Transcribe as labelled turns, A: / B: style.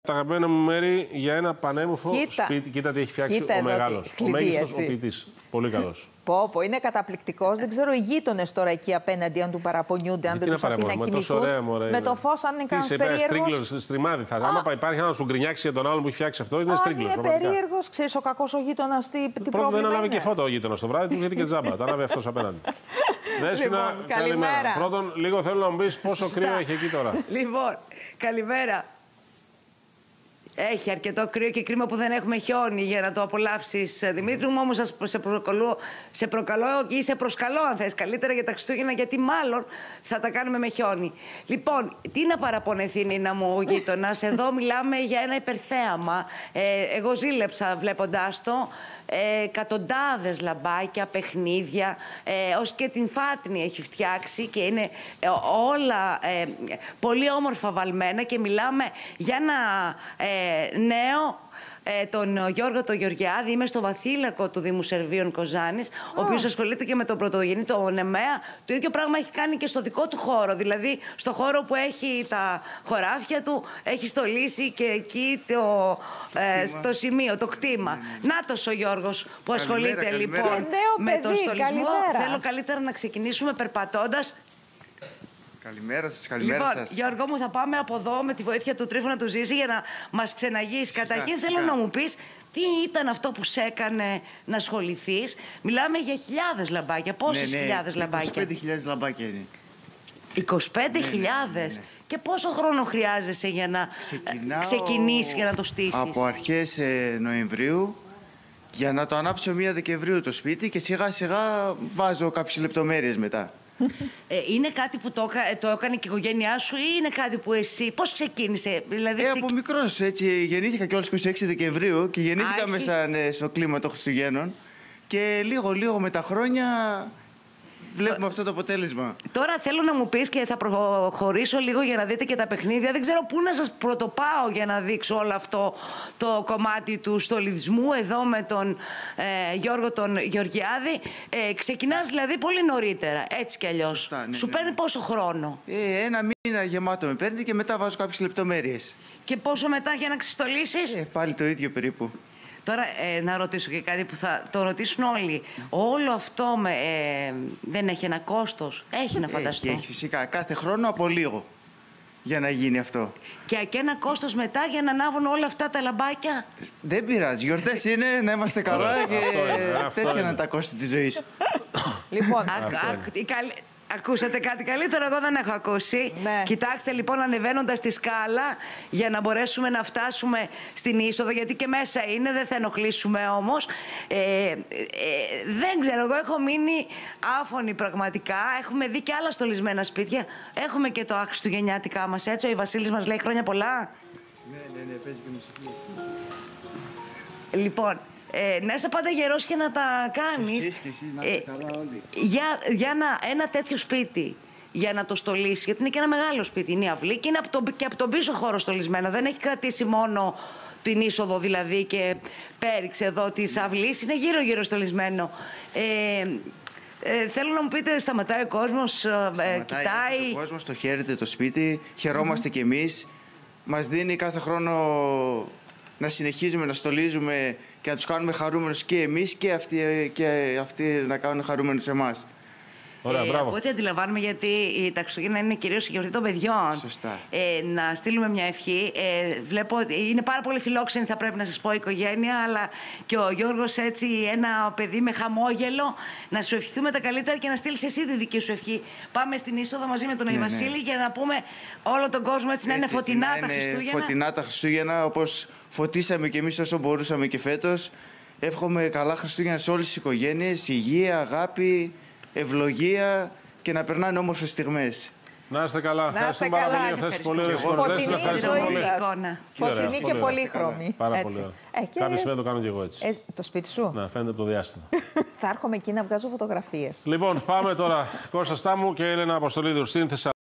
A: Τα αγαπημένα μου μέρη για ένα πανέμορφο σπίτι. Κοίτα τι έχει φτιάξει ο μεγάλος. Ο μέγιστος ο ποιητής. Πολύ καλός.
B: Πω, είναι καταπληκτικός. Δεν ξέρω οι γείτονες τώρα εκεί απέναντι αν του παραπονιούνται, αν δεν τους αφήνει να κοιμηθούν. Με το φως, αν είναι κανένας περίεργος.
A: Στριμάδι θα. Άμα υπάρχει ένας που γκρινιάξει για τον άλλον που έχει φτιάξει αυτό, είναι στρίγκλος.
B: Αν είναι περίεργος, ξέρεις ο κακός ο γείτονας τι πρόβλημα.
A: Πρώτον δεν ανάβει και φώτα ο γείτονας το βράδυ, του βγήκε και τζάμπα. Τα ανάβει αυτός απέναντι. Δέσποινα, καλημέρα. Πρώτον, λίγο θέλω να μου πεις πόσο κρύο έχει εκεί τώρα.
C: Λοιπόν, καλημέρα. Έχει αρκετό κρύο και κρίμα που δεν έχουμε χιόνι για να το απολαύσεις, Δημήτρη μου. Όμως σε προκαλώ ή σε προσκαλώ, αν θες, καλύτερα για τα Χριστούγεννα, γιατί μάλλον θα τα κάνουμε με χιόνι. Λοιπόν, τι να παραπονεθεί, Νίνα μου, ο γείτονας. Εδώ μιλάμε για ένα υπερθέαμα. Εγώ ζήλεψα βλέποντάς το. Εκατοντάδες λαμπάκια, παιχνίδια, ως και την φάτνη έχει φτιάξει και είναι όλα πολύ όμορφα βαλμένα και μιλάμε για ένα νέο, τον Γιώργο τον Γεωργιάδη. Είμαι στο βαθύλακο του Δήμου Σερβίων Κοζάνης, ο οποίος ασχολείται και με τον πρωτογενή, τον Νεμέα. Το ίδιο πράγμα έχει κάνει και στο δικό του χώρο. Δηλαδή, στο χώρο που έχει τα χωράφια του, έχει στολίσει και εκεί το σημείο, το κτήμα. Νάτος ο Γιώργος που ασχολείται λοιπόν με τον στολισμό. Θέλω καλύτερα να ξεκινήσουμε περπατώντας.
D: Καλημέρα σας, καλημέρα σας.
C: Γιώργο μου, θα πάμε από εδώ με τη βοήθεια του Τρίφωνα του Ζήση για να μας ξεναγείς. Καταρχήν θέλω να μου πεις τι ήταν αυτό που σε έκανε να ασχοληθείς. Μιλάμε για χιλιάδες λαμπάκια. Πόσες χιλιάδες λαμπάκια?
D: 25.000 λαμπάκια είναι.
C: 25.000. Και πόσο χρόνο χρειάζεσαι για να ξεκινήσεις και να το στήσεις?
D: Από αρχές Νοεμβρίου, για να το ανάψω 1 Δεκεμβρίου το σπίτι και σιγά σιγά βάζω κάποιες λεπτομέρειες μετά.
C: Είναι κάτι που το έκανε και η οικογένειά σου ή είναι κάτι που εσύ, πώς ξεκίνησε? Δηλαδή,
D: από μικρός, έτσι, γεννήθηκα κιόλας 26 Δεκεμβρίου και γεννήθηκα μέσα στο κλίμα των Χριστουγέννων και λίγο με τα χρόνια βλέπουμε αυτό το αποτέλεσμα.
C: Τώρα θέλω να μου πεις και θα προχωρήσω λίγο για να δείτε και τα παιχνίδια. Δεν ξέρω πού να σας πρωτοπάω για να δείξω όλο αυτό το κομμάτι του στολισμού εδώ με τον Γιώργο τον Γεωργιάδη. Ξεκινάς δηλαδή πολύ νωρίτερα, έτσι κι αλλιώς.
D: Σωστά, ναι,
C: σου παίρνει πόσο χρόνο?
D: 1 μήνα γεμάτο με παίρνει και μετά βάζω κάποιες λεπτομέρειες.
C: Και πόσο μετά για να ξεστολίσεις?
D: Πάλι το ίδιο περίπου.
C: Τώρα να ρωτήσω και κάτι που θα το ρωτήσουν όλοι. Όλο αυτό δεν έχει ένα κόστος? Έχει να φανταστώ.
D: Έχει φυσικά. Κάθε χρόνο από λίγο για να γίνει αυτό.
C: Και ένα κόστος μετά για να ανάβουν όλα αυτά τα λαμπάκια?
D: Δεν πειράζει. Γιορτές είναι, να είμαστε καλά και τέτοια είναι τα κόστη της ζωής.
B: Λοιπόν,
C: ακούσατε κάτι καλύτερο? Εγώ δεν έχω ακούσει.
B: Ναι.
C: Κοιτάξτε λοιπόν, ανεβαίνοντας τη σκάλα για να μπορέσουμε να φτάσουμε στην είσοδο, γιατί και μέσα είναι, δεν θα ενοχλήσουμε όμως. Δεν ξέρω, εγώ έχω μείνει άφωνη πραγματικά. Έχουμε δει και άλλα στολισμένα σπίτια. Έχουμε και το χριστουγεννιάτικά μας, έτσι. Ο Βασίλης μας λέει χρόνια πολλά.
D: Ναι, παίζει και μουσική.
C: Λοιπόν, να είσαι πάντα γερός και να τα κάνεις.
D: Εσείς και εσείς να είστε καλά όλοι.
C: Για ένα τέτοιο σπίτι, για να το στολίσει, γιατί είναι και ένα μεγάλο σπίτι, είναι η αυλή και είναι και από τον πίσω χώρο στολισμένο. Δεν έχει κρατήσει μόνο την είσοδο δηλαδή και πέριξε εδώ της αυλής, είναι γύρω-γύρω στολισμένο. Θέλω να μου πείτε, σταματάει ο κόσμος, κοιτάει?
D: Ο κόσμος το χαίρεται το σπίτι, χαιρόμαστε κι εμείς. Μας δίνει κάθε χρόνο να συνεχίζουμε να στολίζουμε και να τους κάνουμε χαρούμενους και εμείς και αυτοί να κάνουν χαρούμενους εμάς.
A: Ωραία, μπράβο.
C: Από ό,τι αντιλαμβάνουμε, γιατί τα Χριστούγεννα είναι κυρίως η γιορτή των παιδιών.
D: Σωστά.
C: Να στείλουμε μια ευχή. Βλέπω ότι είναι πάρα πολύ φιλόξενη, θα πρέπει να σας πω, η οικογένεια, αλλά και ο Γιώργος έτσι, ένα παιδί με χαμόγελο. Να σου ευχηθούμε τα καλύτερα και να στείλεις εσύ τη δική σου ευχή. Πάμε στην είσοδο μαζί με τον Αγιο Βασίλη για να πούμε όλο τον κόσμο έτσι, να είναι φωτεινά τα Χριστούγεννα.
D: Φωτεινά τα Χριστούγεννα, όπως φωτίσαμε κι εμείς όσο μπορούσαμε και φέτος. Εύχομαι καλά Χριστούγεννα σε όλες τις οικογένειες, υγεία, αγάπη, ευλογία και να περνάνε όμορφες στιγμές.
A: Να είστε καλά. Ευχαριστούμε πάρα πολύ για αυτές τις πολύ ωραίες
B: φωτεινή η ζωή σας. Φωτεινή και πολύχρωμη.
A: Πάρα πολύ ωραία. Κάποια στιγμή το κάνω και εγώ έτσι.
B: Το σπίτι σου?
A: Να φαίνεται από το διάστημα.
B: Θα έρχομαι εκεί να βγάζω φωτογραφίες.
A: Λοιπόν, πάμε τώρα. Κώστα Στάμου και Έλενα Αποστολίδου στην Θεσσαλονίκη.